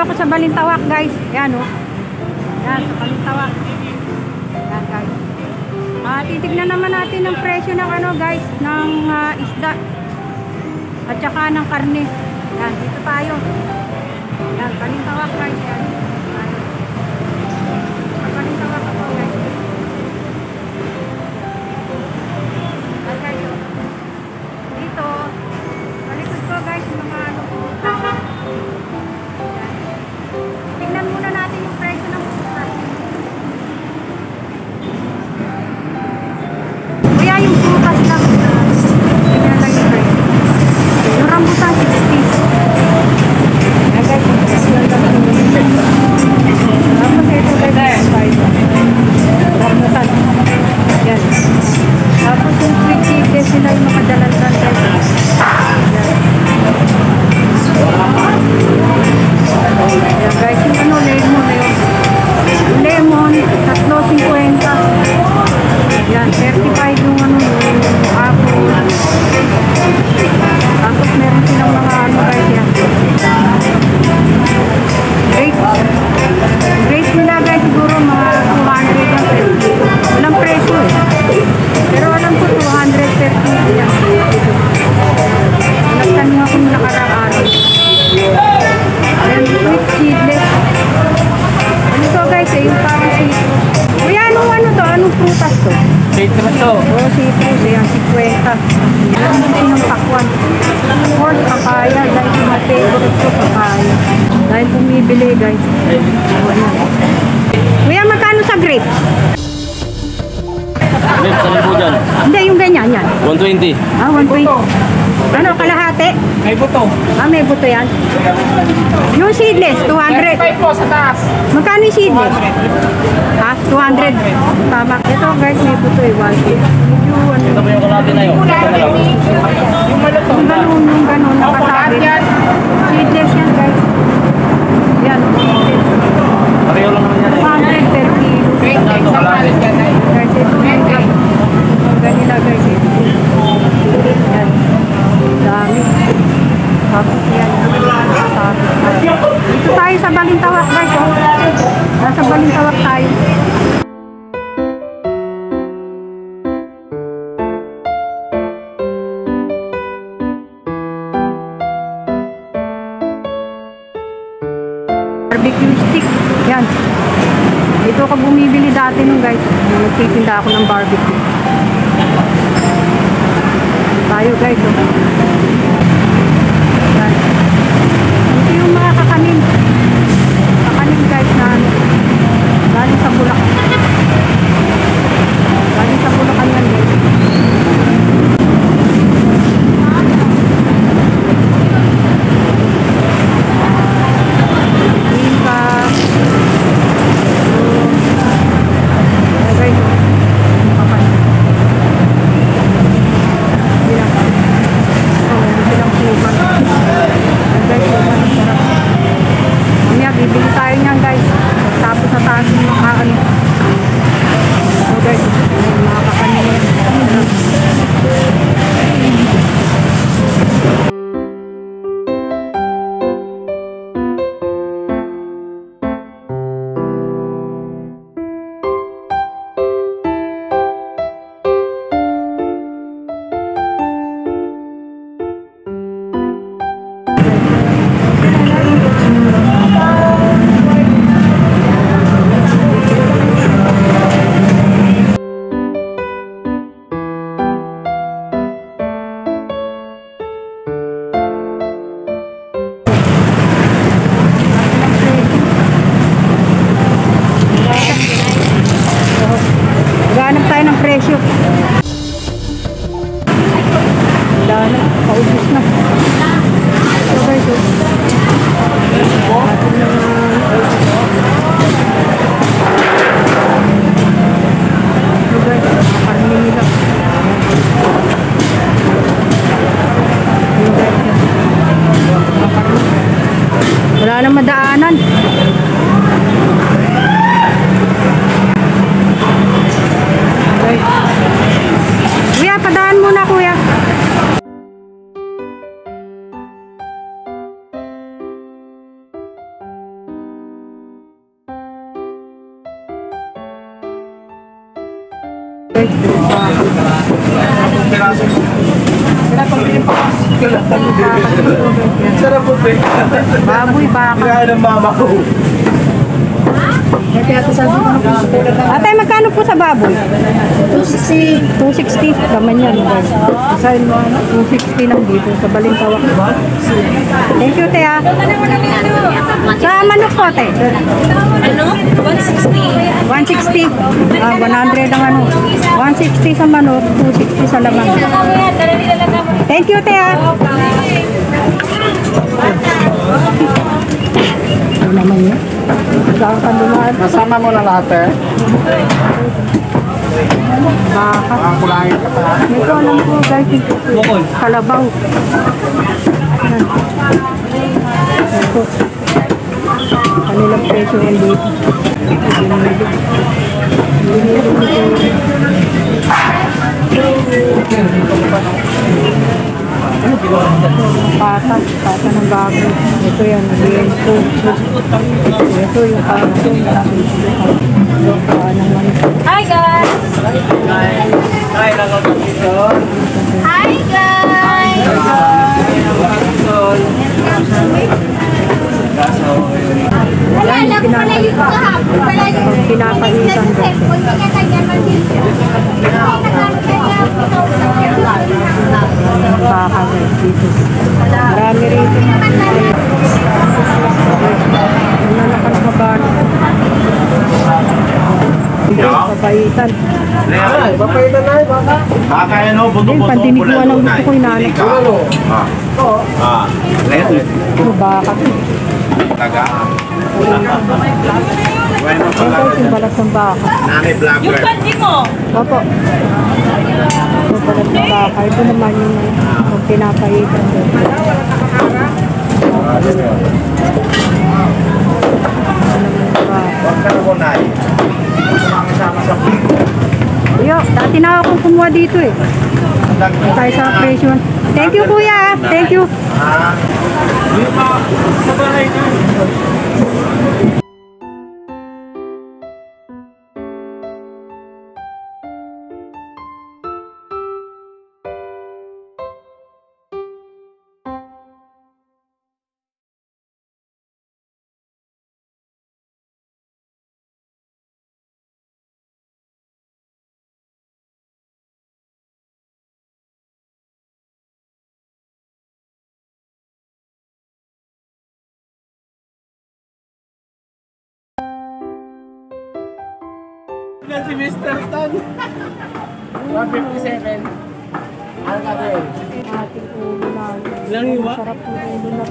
ako sa Balintawak, guys. Yan, oh. Yan, sa Balintawak. Yan, guys. Titignan naman natin ang presyo ng ano, guys, ng isda. At saka ng karne. Yan, dito tayo. Yan, Balintawak, guys. Yan. Sa Balintawak ako, guys. Yan, guys, oh. Dito, malikod ko, guys, yung mga ano po. Tingnan muna natin yung presyo ng prutas. Kuya, yung prutas lang. Tingnan lang yung presyo. Yung rambutan, 60. Ayan guys, tapos ito guys, 5. Rambutan. Yan. Tapos yung sweet tea, sila yung makadalantan guys. Ayan guys, yung ano, lemon na yun. Lemon, 3.50. Yan, 35 yung ano, yung apple. Tapos meron silang mga ano guys yan. Grapes nila guys, siguro mga 200 lang presyo. Walang presyo eh. Pero alam ko 200 per kilo yan. Nagtanong ako nung nakarang araw. Ayan, sweet seedless. Ano to guys eh, yung parang citrus. Kuya, ano to? Anong prutas to? Citrus to. Oo, citrus. Ayan, 50. Ayan, ng pakwan. Of course, papaya. Dahil yung mga favorite ko, papaya. Dahil bumibili guys. Ayan. Kuya, magkano sa grapes? Grapes, ano po dyan? Hindi, yung ganyan, yan. 120. 120. Ano, kalahati? May buto. May buto yan. Yung seedless, 200. 35 po sa taas. Magkano yung seedless? 200. Tama. Ito guys, may buto eh. 150. Ito po yung kalahati na yun. Yung ganun, nakasabi. Seedless yan guys. Yan. Pareho lang naman yan. 200 per kilo. Guys, ito guys. Ganila guys eh. Yan. Dami. Tapos yan. Dito tayo sa Balintawak guys. Oh. Nasa Balintawak tayo. Barbecue stick. Yan. Dito ako bumibili dati nung guys. Nagtitinda ako ng barbecue. Tayo guys. Oh. Yan. Ito yung mga kakanin. Kakanin guys na ano. Galing sa Bulacan. Galing sa Bulacan yan guys. Bibili tayo niyan guys. Tapos sa taas ng mga ano. So guys, mga kakanin yan. Guys, Sarap po, pre. baboy, baka. Kaya ng mama ko. Ate, magkano po sa baboy? 260. 260. Kaman yan, guys. 260 lang dito sa Balintawak. Thank you, te, ah. Sa manok po, te? Ano? 160. 160. 100 ang ano. 160 sa manok, 260 sa laman. Thank you, te, ah. Ano naman yun? Saan ka dumaan? Masama mo na lahat eh. Baka. Kulangin ka pa. Ito alam ko, guys. Kalabaw. Yan. Ito. Kanilang presyo yan dito. Pata ng bago. Ito yan, liento. Ito yung pato. Yung paano man. Hi guys! Kaya lang ako dito. Hi guys! Alala ko pala yung kahapon pala yung Pinapalitan ko. cellphone niya kanya mag-video. Baka guys dito. Marami rito. Ano na kalakaban. Papaitan. Papaitan na baka. Baka yan o, Yung buto-buto, pandiniguan ang gusto ko inaanap. Ito baka. Taga. Bueno, Ito yung balat ng baka. nanay vlogger. Pandi mo! Opo. Ito balat ng baka. Ito naman yung pinapaitan ko. Huwag ka na po, Nay. Kasama sa Yo, dati na akong kumuha dito eh. Tayo sa presyo. Thank you kuya. Thank you. Si Mr. Tan. 157. Ano ka ba yun? Ating ulo na. Langiwa? Sarap ng ulo na.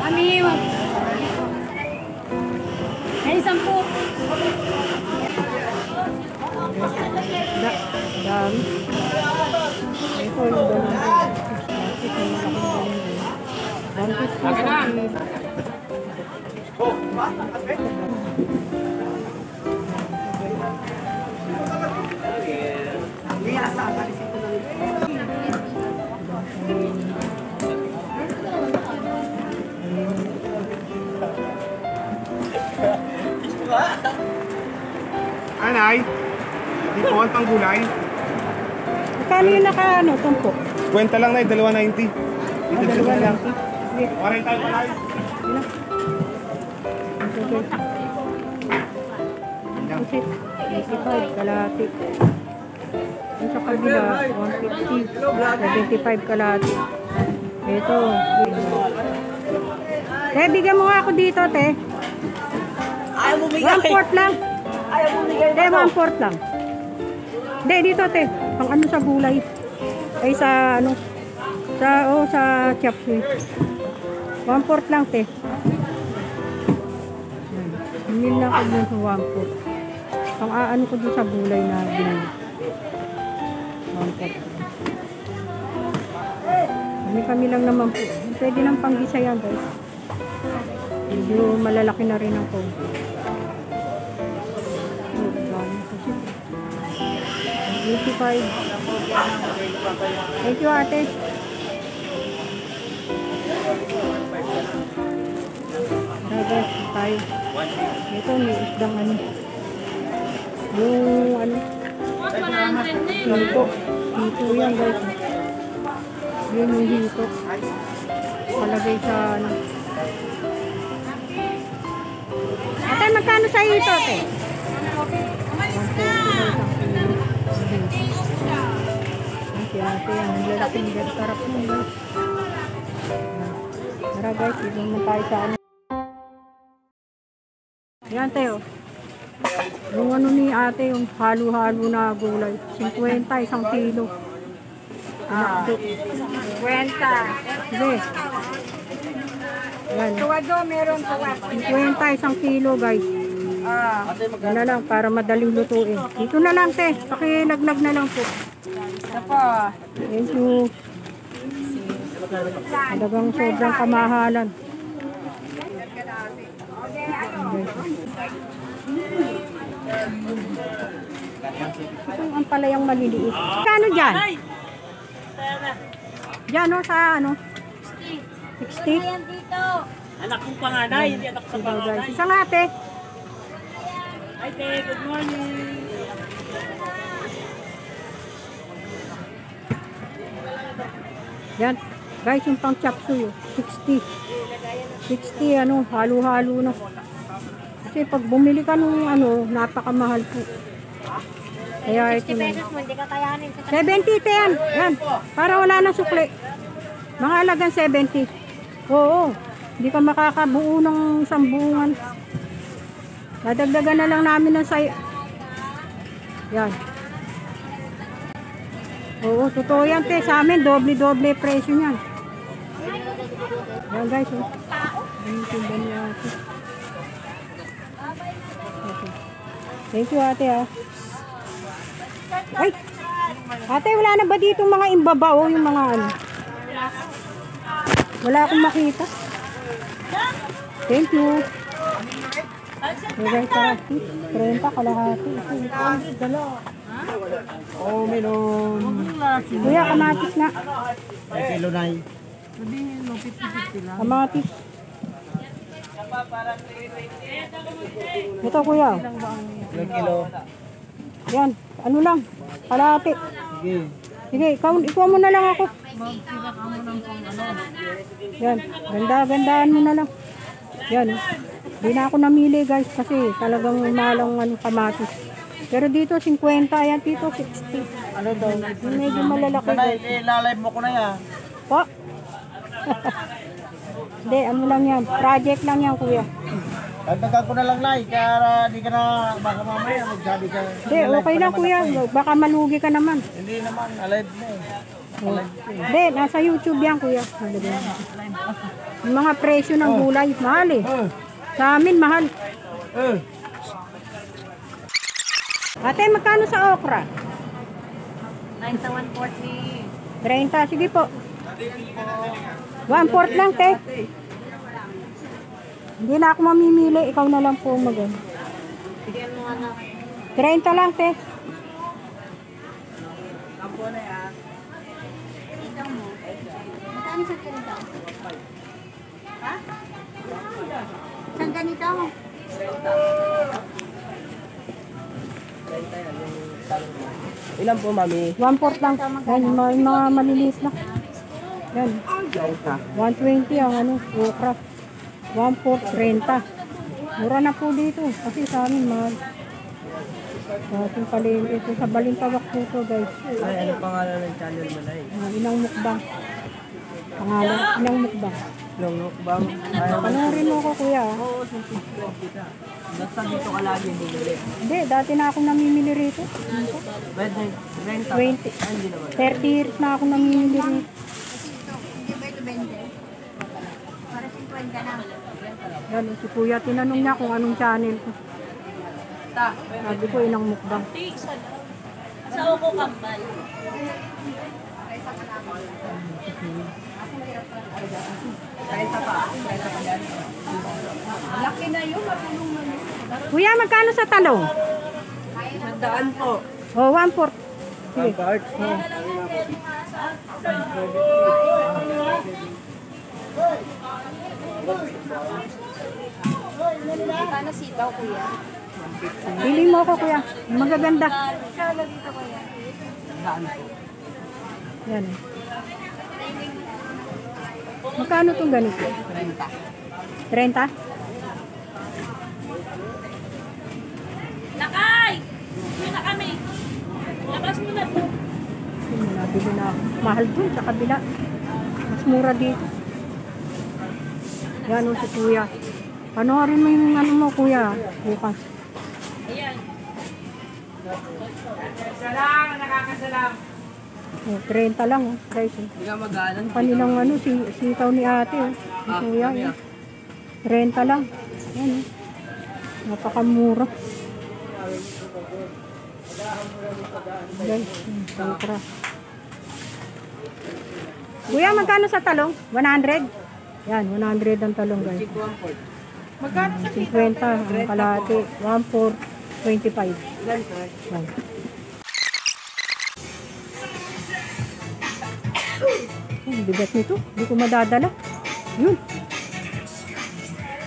Ami! Ay, 10. Dami. Ito yung dalawang. Anay, di po ang gulay. Kano yung naka, tampo? Kwenta lang na, 290. Dito Dalawa lang. Waray tayo palay. Okay. 85, kalahati. Yung sa kabila, 150. 75 kalahati. Ito. Te, bigyan mo nga ako dito, te. Ayaw mo bigay. 1/4 lang. Ayaw mo bigay. Te, 1/4 lang. Hindi, dito, te. Pang ano sa gulay. Ay, sa ano. Sa chop suey. 1/4 lang, te. Hindi lang ako dun sa 1/4. Pang aano ko dun sa gulay na binili. 1/4. kami lang naman po. Pwede nang panggisa yan guys. Medyo malalaki na rin ang konti. Oh, galing kasi. 85. Thank you ate. Tara tayo. Ito may isdang ano. Yung ano. Hito. Hito yan guys. Yun yung hito. Palagay sa ano. Ate, magkano sa hito ate? 140 ate, ang lalaking sarap mo guys. Tara guys, dito naman tayo sa ano. Yan tayo. Yung ano ni ate, yung halo-halo na gulay. 50, isang kilo. Ah, 50. sige. Yan. Tuwado, meron tuwad. 50, isang kilo guys. Yan na lang, para madaling lutuin. Dito na lang te, pakilaglag na lang po. Ito po. Thank you. Talagang sobrang kamahalan. Ito ang palayang maliliit. Kano dyan? Dyan o, sa ano? 60? Ayan dito. Anak kong panganay, hindi anak sa panganay. Isang ate. Hi, te, good morning. Yan. Guys, yung pang chop suey, 60. 60, ano, halo-halo na. Kasi pag bumili ka nung ano, napakamahal po. Kaya ito 60 na. pesos mo, hindi ka kayanin sa 70 te yan. Yan. Para wala na sukli. Mga halagang 70. Oo. Hindi ka makakabuo ng isang buungan. Dadagdagan na lang namin ng say. Yan. Oo, totoo yan te. Sa amin, doble-doble presyo niyan. Yan guys. Oh. Ayun, tindan niya ate. Okay. Thank you ate ah. Ay! Ate, wala na ba dito mga imbabao yung mga ano? Wala akong makita. Thank you. Okay, tara. 30 kalahati. Oh, meron. Kuya, kamatis na. Ay, kilo na yun. Kamatis. Ito kuya. Ilang kilo? Yan. Ano lang. Kalahati. Sige. Sige, ikaw mo na lang ako. Yan. Ganda-gandaan mo na lang. Yan. Hindi na ako namili guys kasi talagang malang ano, kamatis. Pero dito 50, yan dito 60. Ano daw? Medyo malalaki guys. Ilalive mo ko na yan. Po. Hindi, ano lang yan. Project lang yan kuya. Dagdagan ko na lang, Nay. Kaya di ka na, baka mamaya magsabi ka. Hindi, okay lang kuya. Baka malugi ka naman. Hindi naman, alive na eh. Hindi, nasa YouTube yan kuya. Yung mga presyo ng gulay, mahal eh. Sa amin, mahal. Ate, magkano sa okra? 9140. 30, sige po. 1/4 lang, te. Hindi na ako mamimili, ikaw na lang po mag-ano. Bigyan mo ano. 30 lang, te. Magkano sa ganito? Ha? Saan ganito? Ilan po, Mami? 1/4 lang. Yan, yung mga maliliit na. Yan. 120 ang ano, okra. 1/4, 30. Mura na po dito. Kasi sa amin, mahal. Sa ating palengke. Ito sa Balintawak po to, guys. Ay, ano pangalan ng channel mo, Nay? Inang mukbang. Pangalan, inang mukbang. Yung bang? Ay, Panoorin mo ko, kuya. oo, subscribe kita. Basta dito ka lagi bumili. Hindi, dati na ako namimili rito. Pwede, renta. 20. Ay, hindi naman. 30 years na ako namimili rito. Hindi ba ito 20? Para 50 na. Yan, si kuya, tinanong niya kung anong channel ko. Sabi ko, inang mukbang. Sa uko kambal. Laki na yun, matulong na yun. Kuya, magkano sa talong? Sandaan po. Oh, 1/4. Sige. Paano sitaw, kuya? Pili mo ako, kuya. Magaganda. Kala dito, kuya. Yan. Magkano itong ganito? 30. 30? Lakay! Uwi na kami. Labas mo na po. Nabili na ako. Mahal dun sa kabila. Mas mura dito. Yan o si kuya. Panoorin mo yung ano mo, kuya. Bukas. Ayan. Oh, 30 lang, oh. Guys, oh. Ang kanilang ano, sitaw ni ate, oh. Si kuya, eh. 30 lang. Yan, oh. Napakamura. Guys, sobra. Kuya, magkano sa talong? 100? Yan, 100 ang talong, guys. Magkano sa 50 ang kalahati. 1/4, 25. Yan. Ang bigat nito. Hindi ko madadala. Yun.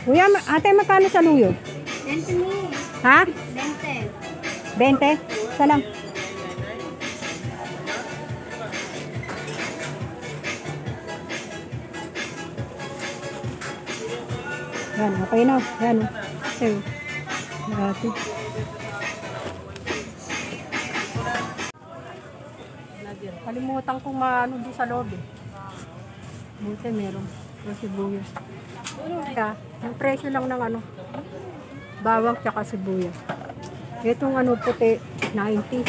Kuya, ate, magkano sa luyo? 20 mo. Ha? 20. 20? Isa lang. Yan, okay na. Yan. Okay. Ate. Kalimutan kong maano doon sa loob eh. Buti meron. Yung sibuyas. Kaya, yung presyo lang ng ano, bawang tsaka sibuyas. Itong ano puti, 90.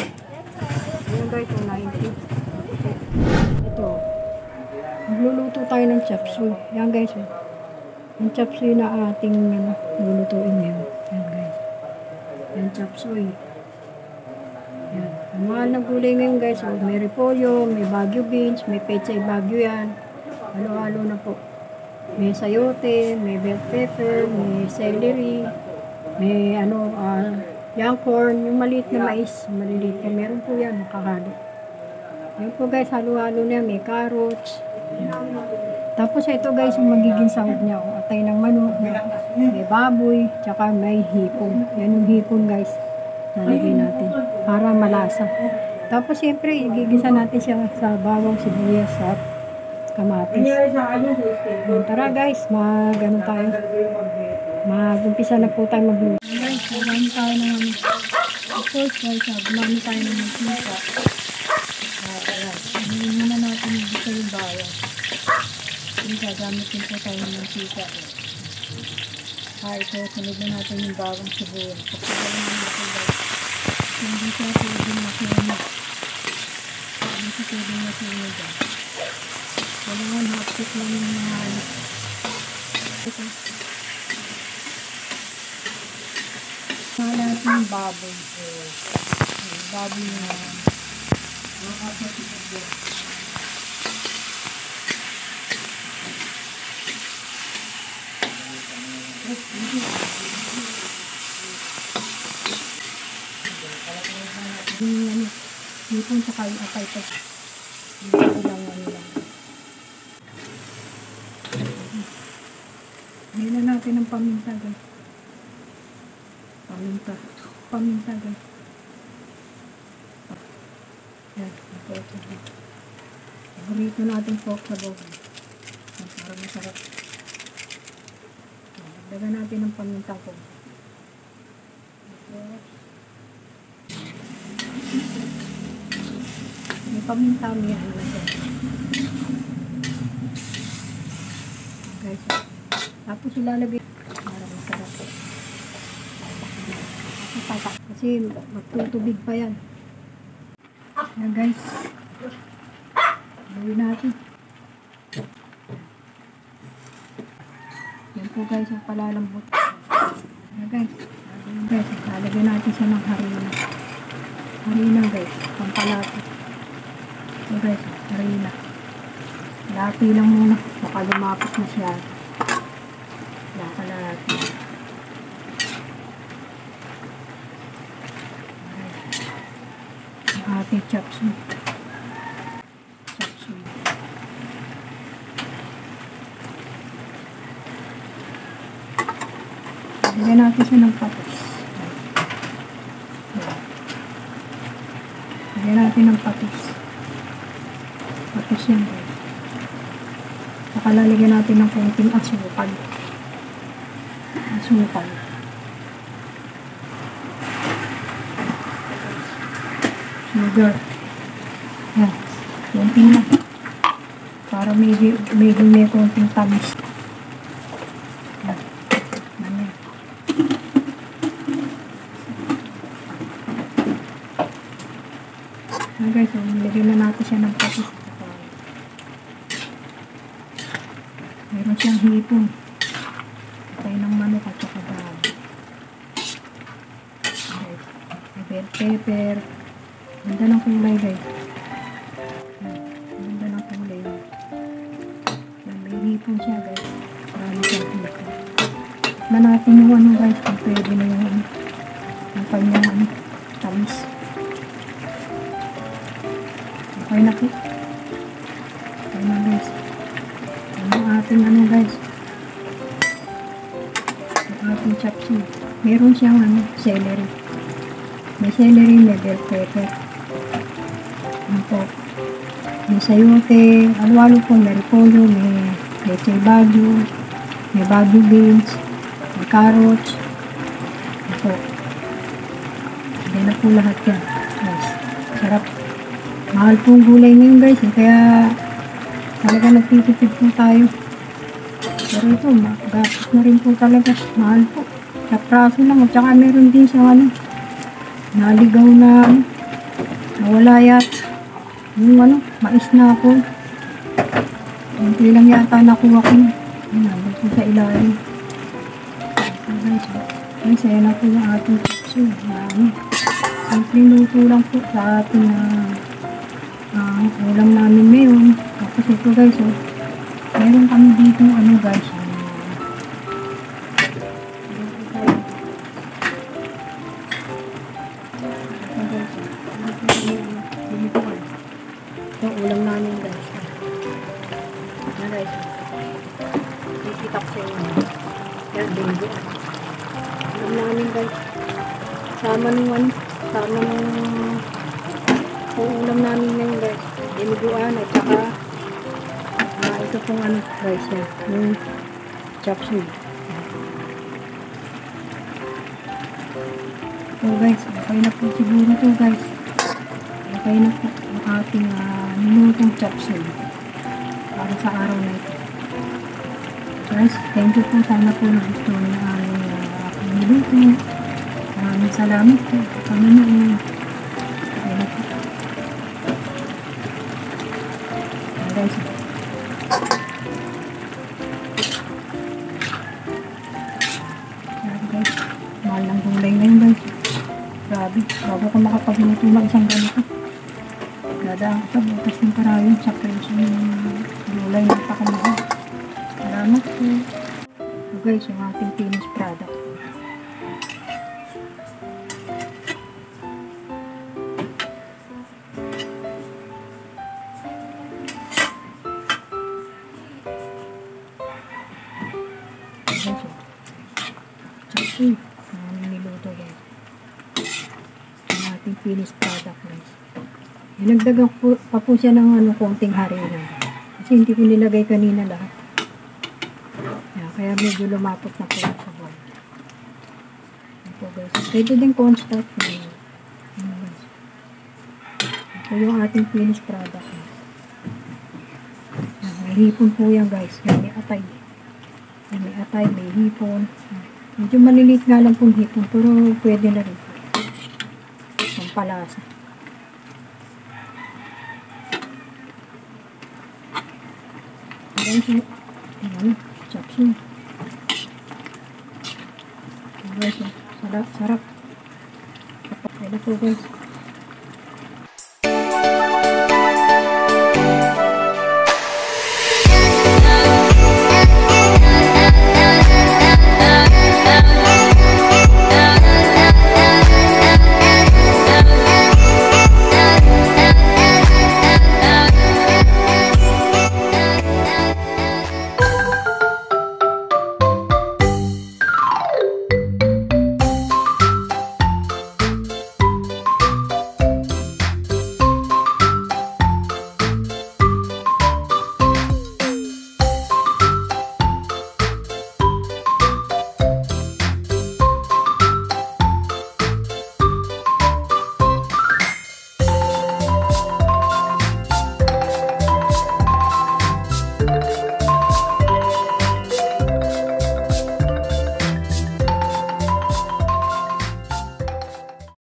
Ayan guys, yung 90. Ito. Magluluto tayo ng chop suey. Yan guys, oh. Yung chop suey na ating ano, lulutuin ngayon. Yan guys. Yan chop suey. Yan. Ang mahal ng gulay ngayon guys, oh, may repolyo, may bagu beans, may pechay bagu yan. Halo-halo na po. May sayote, may bell pepper, may celery, may ano, young corn, yung maliit na mais, maliliit po. Meron po yan, nakahalo. Yan po guys, halo-halo na yan, may carrots. Yan. Tapos ito guys, yung magiging sahog niya, oh, atay ng manok, may baboy, tsaka may hipon. Yan yung hipon guys, lalagay natin para malasa. Tapos siyempre, igigisa natin siya sa bawang, sibuyas, at kamatis. Tara guys, mag-ano tayo. Mag-umpisa na po tayo magluto. Guys, gumamit tayo ng ano. Of course guys, gumamit tayo ng mantika. Ayan. Muna natin dito yung bawang. Yung gagamit din po tayo ng mantika. Ito, sunod na natin yung bawang sibuyas. Pagkagalin na natin guys. Hindi siya pwedeng masunod. Hindi siya pwedeng masunod guys. Walang hapit lang yung mga ito. Mahala yung baboy. Baboy na hipon sa kain atay ito. Hindi lang ano lang. Ngayon na natin ang paminta guys. Paminta guys. Yan, ito. Paborito natin pork sa boga. Para masarap. Dagdagan natin ang paminta ko. May paminta mo yan. Guys, tapos ilalagay para masarap. Kasi magtutubig pa yan. Yan guys. Gawin natin. Yan po guys ang palalambot. Yan guys. Guys, lalagyan natin siya ng harina. Harina guys. Pampalapit. Yan guys. Harina. Lati lang muna. Baka lumapot na siya. Lati. Ang ating chop suey. Lagyan natin siya ng patis. Lagyan natin ng patis. Patis yan. Saka lalagyan natin ng konting asukal. Asukal. Sugar. Yan. Konti na. Para medyo may konting tamis. Yan. Yan. Guys, so, nilagyan na natin siya ng patis. Meron siyang hipon. Patay ng manok at saka dahon. Okay. May bell pepper. Ganda ng kulay, guys. Ganda ng kulay. May hipon siya, guys. Marami siyang hipon. Tikman natin yung ano, guys, kung pwede na yung kanyang tamis. Okay na po. Okay na, guys. Ang ating ano, guys. Ang ating chop suey. Meron siyang celery. May celery, may bell pepper. Ano po. May sayote. Halo-halo po. May repolyo. May leche bagu. May bagu beans. May carrots. Ano po. Hindi na po lahat yan. Guys. Sarap. Mahal pong gulay ngayon, guys, kaya talaga nagtitipid po tayo. Pero ito, gastos na rin po talaga. Mahal po. Sa praso lang. At saka meron din sa naligaw na nawala yata. Yung mais na po. Hindi lang yata nakuha ko. Nandun po sa ilalim. Guys, ayan na po yung ating kapso. Simpleng luto lang po sa ating ulam namin ngayon. Tapos ito, guys, meron kami dito guys, ito ulam namin, guys. Yan, guys, ikitak sa inyo. Yan, bingo. Ulam namin, guys, sama nung ulam namin ngayon, guys. Dinuguan at saka ito pong guys, yan, yung chop suey. So guys, okay na po siguro to, guys. Okay na po ang ating minutong chop suey para sa araw na ito. Guys, thank you po. Sana po nagustuhan ng aming minuto. Maraming salamat po. Panginoon. Okay na po. Guys, guys, mahal ng gulay ngayon, guys. Grabe, bago ko makapagluto ng isang ganito, dadaan ko sa butas ng karayon sa presyo ng gulay na pakamahal. Salamat po. So guys, yung ating finished product. Niluto, guys. Ang ating finished product, guys. Dinagdagan pa po siya ng konting harina. Kasi hindi ko nilagay kanina lahat. Kaya medyo lumapot na po sa bowl. Ito, guys. Pwede din cornstarch. Ito yung ating finished product, guys. May hipon po yan, guys. May atay. May atay, may hipon. Medyo maliliit nga lang pong hipon, pero pwede na rin. Ang palasa. Guys, chop suey. Guys, sarap. Sarap. Kaya na po, guys.